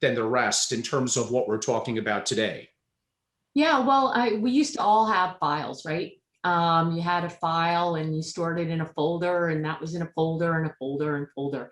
than the rest in terms of what we're talking about today? Yeah, well, we used to all have files, right? You had a file and you stored it in a folder, and that was in a folder and a folder and folder.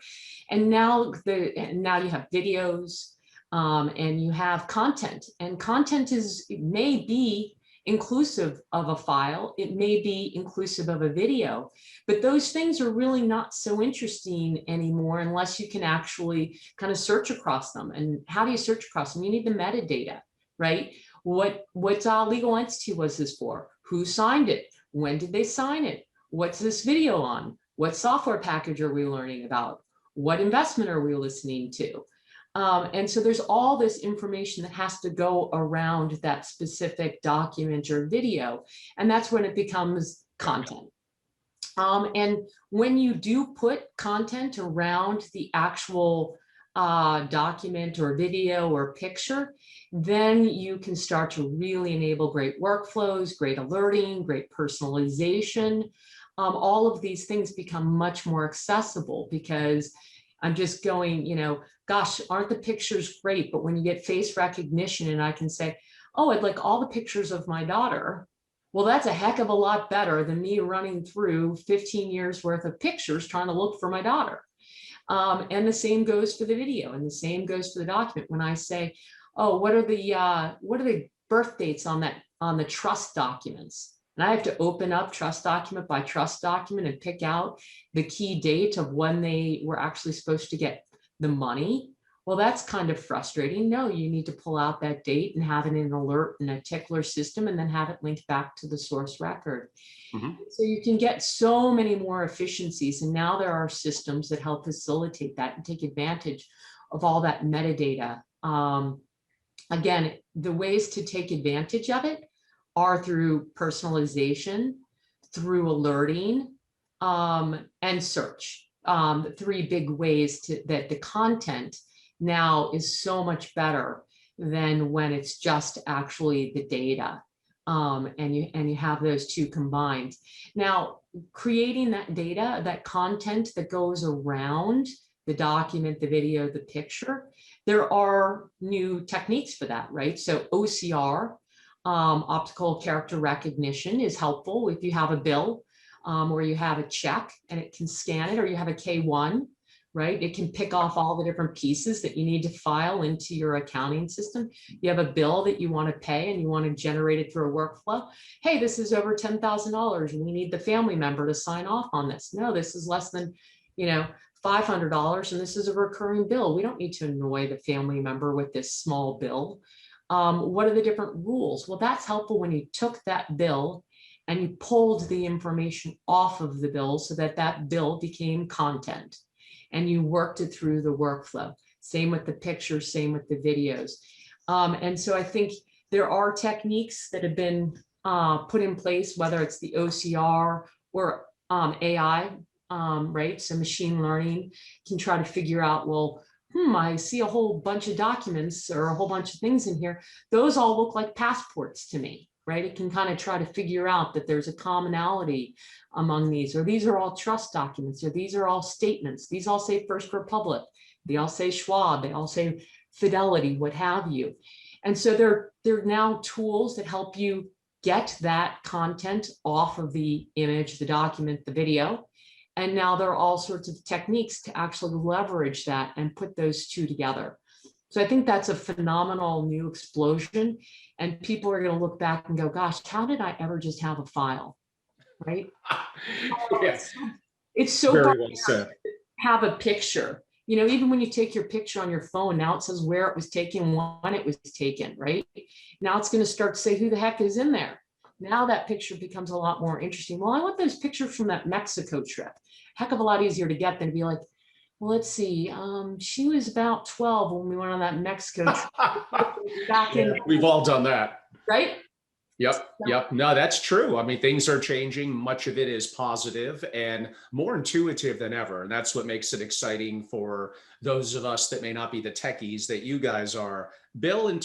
And now now you have videos, and you have content, and content it may be inclusive of a file, it may be inclusive of a video, but those things are really not so interesting anymore unless you can actually kind of search across them. And how do you search across them? You need the metadata, right? What legal entity was this for? Who signed it? When did they sign it? What's this video on? What software package are we learning about? What investment are we listening to? And so there's all this information that has to go around that specific document or video, and that's when it becomes content. And when you do put content around the actual document or video or picture, then you can start to really enable great workflows, great alerting, great personalization. All of these things become much more accessible because I'm just going, gosh, aren't the pictures great? But when you get face recognition and I can say, oh, I'd like all the pictures of my daughter. Well, that's a heck of a lot better than me running through 15 years worth of pictures trying to look for my daughter. And the same goes for the video, and the same goes for the document. When I say, oh, what are the birth dates on the trust documents? And I have to open up trust document by trust document and pick out the key date of when they were actually supposed to get the money. Well, that's kind of frustrating. No, you need to pull out that date and have it in an alert in a tickler system and then have it linked back to the source record. Mm-hmm. So you can get so many more efficiencies. And now there are systems that help facilitate that and take advantage of all that metadata. Again, the ways to take advantage of it are through personalization, through alerting, and search. The three big ways that the content now is so much better than when it's just actually the data. And you have those two combined. Now, creating that data, that content that goes around the document, the video, the picture, there are new techniques for that, right? So OCR, optical character recognition, is helpful if you have a bill or you have a check and it can scan it, or you have a K1, right? It can pick off all the different pieces that you need to file into your accounting system. You have a bill that you want to pay and you want to generate it through a workflow. Hey, this is over $10,000. We need the family member to sign off on this. No, this is less than, $500, and this is a recurring bill. We don't need to annoy the family member with this small bill. What are the different rules? Well, that's helpful when you took that bill and you pulled the information off of the bill so that that bill became content and you worked it through the workflow. Same with the pictures, same with the videos. And so I think there are techniques that have been put in place, whether it's the OCR or AI, right? So machine learning can try to figure out, well, I see a whole bunch of documents or a whole bunch of things in here. Those all look like passports to me, right? It can kind of try to figure out that there's a commonality among these, or these are all trust documents, or these are all statements. These all say First Republic. They all say Schwab. They all say Fidelity, what have you. And so they're now tools that help you get that content off of the image, the document, the video. And now there are all sorts of techniques to actually leverage that and put those two together. So I think that's a phenomenal new explosion. And people are going to look back and go, gosh, how did I ever just have a file? Right? Yes. It's so very well said. Have a picture. Even when you take your picture on your phone, now it says where it was taken, when it was taken, right? Now it's going to start to say who the heck is in there. Now that picture becomes a lot more interesting. Well, I want those pictures from that Mexico trip. Heck of a lot easier to get than to be like, well, let's see. She was about 12 when we went on that Mexico trip. We've all done that. Right? Yep. No, that's true. I mean, things are changing. Much of it is positive and more intuitive than ever. And that's what makes it exciting for those of us that may not be the techies that you guys are. Bill, in